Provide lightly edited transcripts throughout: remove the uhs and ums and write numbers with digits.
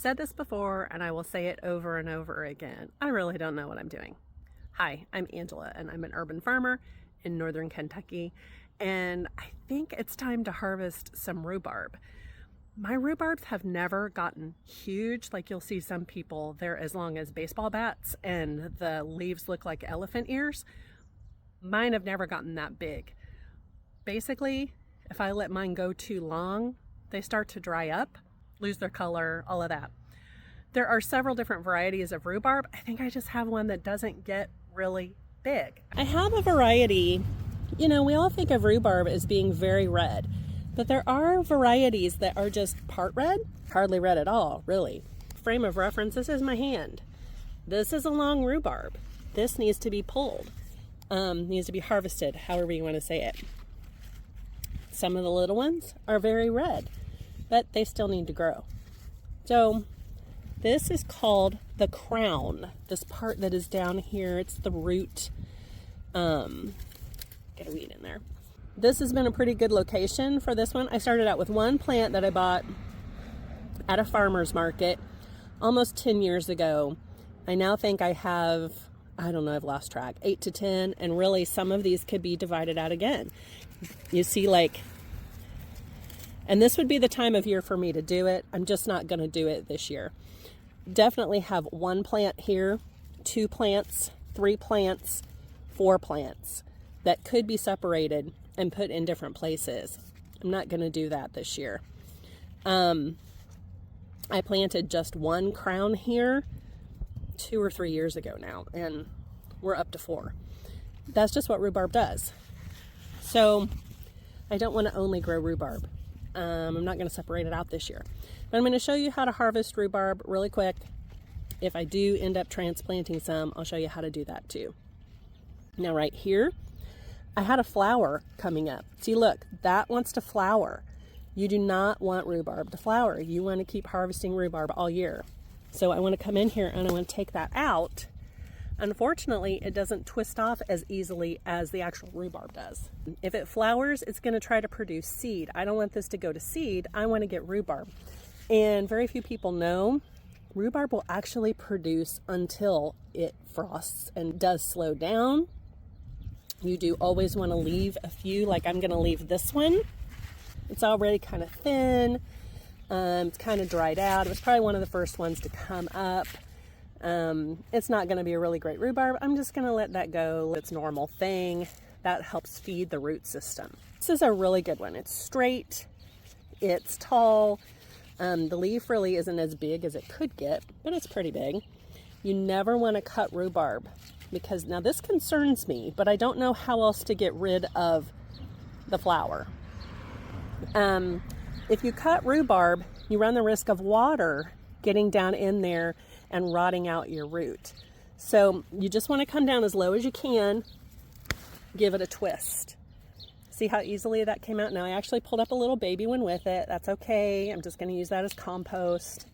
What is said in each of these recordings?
said this before and I will say it over and over again. I really don't know what I'm doing. Hi, I'm Angela and I'm an urban farmer in northern Kentucky, and I think it's time to harvest some rhubarb. My rhubarbs have never gotten huge. Like you'll see some people, they're as long as baseball bats and the leaves look like elephant ears. Mine have never gotten that big. Basically, if I let mine go too long, they start to dry up, lose their color, all of that. There are several different varieties of rhubarb. I think I just have one that doesn't get really big. I have a variety, we all think of rhubarb as being very red, but there are varieties that are just part red, hardly red at all, really. Frame of reference, this is my hand. This is a long rhubarb. This needs to be pulled, needs to be harvested, however you want to say it. Some of the little ones are very red, but they still need to grow. So this is called the crown. This part that is down here, it's the root. Get a weed in there. This has been a pretty good location for this one. I started out with one plant that I bought at a farmer's market almost 10 years ago. I now think I have, I've lost track, 8 to 10, and really some of these could be divided out again. You see, and this would be the time of year for me to do it. I'm just not going to do it this year. Definitely have one plant here, 2 plants, 3 plants, 4 plants that could be separated and put in different places. I'm not going to do that this year. I planted just one crown here 2 or 3 years ago now, and we're up to 4. That's just what rhubarb does. So I don't want to only grow rhubarb. I'm not going to separate it out this year. But I'm going to show you how to harvest rhubarb really quick. If I do end up transplanting some, I'll show you how to do that too. Now right here, I had a flower coming up. See, look, that wants to flower. You do not want rhubarb to flower. You want to keep harvesting rhubarb all year. So I want to come in here and I want to take that out. Unfortunately, it doesn't twist off as easily as the actual rhubarb does. If it flowers, it's going to try to produce seed. I don't want this to go to seed. I want to get rhubarb. And very few people know rhubarb will actually produce until it frosts and does slow down. You do always want to leave a few, like I'm going to leave this one. It's already kind of thin. It's kind of dried out. It was probably one of the first ones to come up. It's not going to be a really great rhubarb. I'm just going to let that go. It's normal thing. That helps feed the root system. This is a really good one. It's straight. It's tall. The leaf really isn't as big as it could get, but it's pretty big. You never want to cut rhubarb because now this concerns me, but I don't know how else to get rid of the flower. If you cut rhubarb, you run the risk of water getting down in there and rotting out your root. So you just want to come down as low as you can, give it a twist. See how easily that came out? Now I actually pulled up a little baby one with it. That's okay. I'm just going to use that as compost.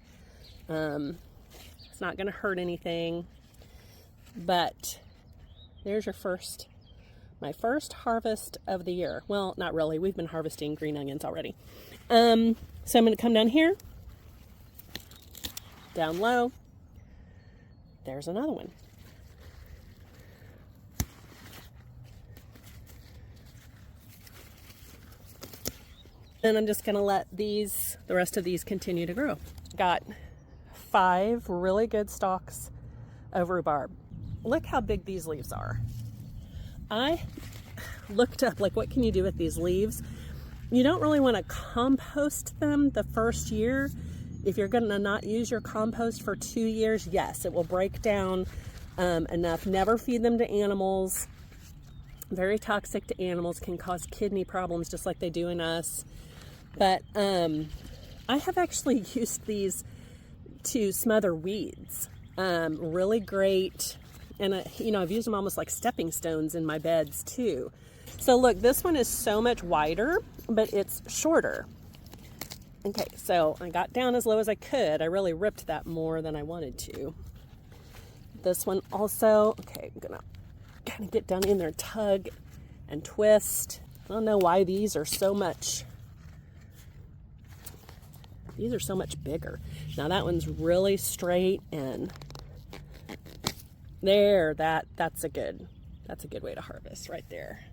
It's not going to hurt anything. But there's my first harvest of the year. Well, not really. We've been harvesting green onions already. So I'm going to come down here, down low. There's another one. And I'm just going to let the rest of these continue to grow. Got 5 really good stalks of rhubarb. Look how big these leaves are. I looked up, what can you do with these leaves? You don't really want to compost them the first year. If you're going to not use your compost for 2 years, yes, it will break down enough. Never feed them to animals. Very toxic to animals, can cause kidney problems just like they do in us. But I have actually used these to smother weeds. Really great. And I've used them almost like stepping stones in my beds too. So look, this one is so much wider, but it's shorter. Okay, so I got down as low as I could. I really ripped that more than I wanted to. This one also, okay, I'm gonna kind of get down in there, tug and twist. I don't know why these are so much bigger. Now that one's really straight, and there, that's a good way to harvest right there.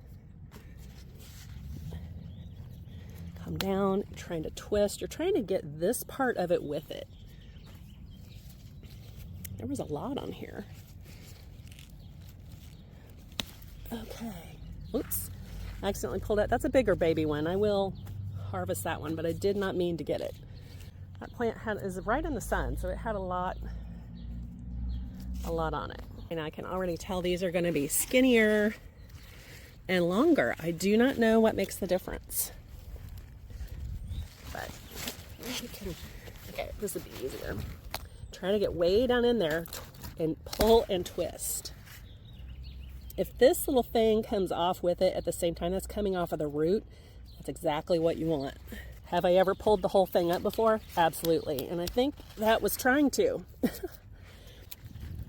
Come down, trying to twist. You're trying to get this part of it with it. There was a lot on here. Okay. Oops. I accidentally pulled it. That's a bigger baby one. I will harvest that one, but I did not mean to get it. That plant is right in the sun, so it had a lot on it. And I can already tell these are going to be skinnier and longer. I do not know what makes the difference. But okay, this would be easier. Try to get way down in there and pull and twist. If this little thing comes off with it at the same time that's coming off of the root, that's exactly what you want. Have I ever pulled the whole thing up before? Absolutely. And I think that was trying to.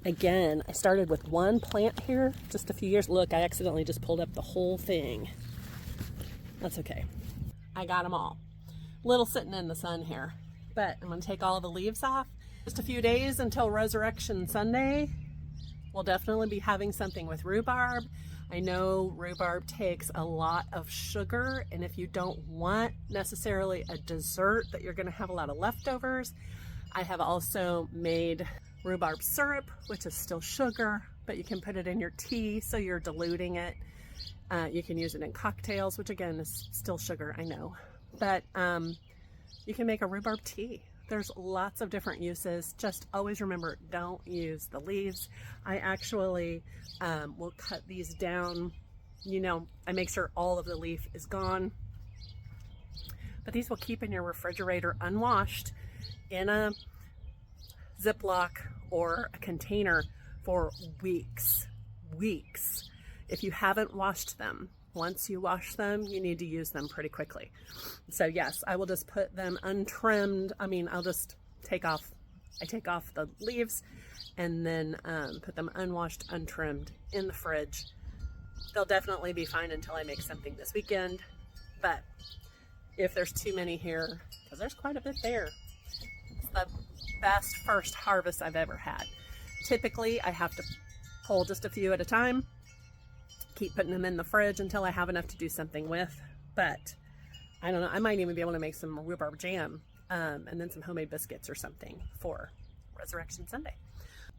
Again, I started with one plant here just a few years. Look, I accidentally just pulled up the whole thing. That's okay. I got them all. Little sitting in the sun here. But I'm going to take all of the leaves off. Just a few days until Resurrection Sunday. We'll definitely be having something with rhubarb. I know rhubarb takes a lot of sugar, and if you don't want necessarily a dessert that you're going to have a lot of leftovers, I have also made rhubarb syrup, which is still sugar, but you can put it in your tea, so you're diluting it. You can use it in cocktails, which again is still sugar, I know. But you can make a rhubarb tea. There's lots of different uses. Just always remember, don't use the leaves. I actually will cut these down. You know, I make sure all of the leaf is gone. But these will keep in your refrigerator unwashed in a Ziploc or a container for weeks. If you haven't washed them. Once you wash them, you need to use them pretty quickly. So yes, I will just put them untrimmed. I mean, I'll just I take off the leaves and then put them unwashed, untrimmed in the fridge. They'll definitely be fine until I make something this weekend. But if there's too many here, because there's quite a bit there, it's the best first harvest I've ever had. Typically, I have to pull just a few at a time. Keep putting them in the fridge until I have enough to do something with. But I don't know, I might even be able to make some rhubarb jam and then some homemade biscuits or something for Resurrection Sunday.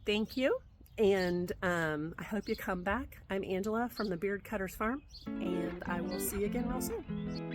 Thank you, and I hope you come back. I'm Angela from the Beard Cutters Farm, and I will see you again real soon.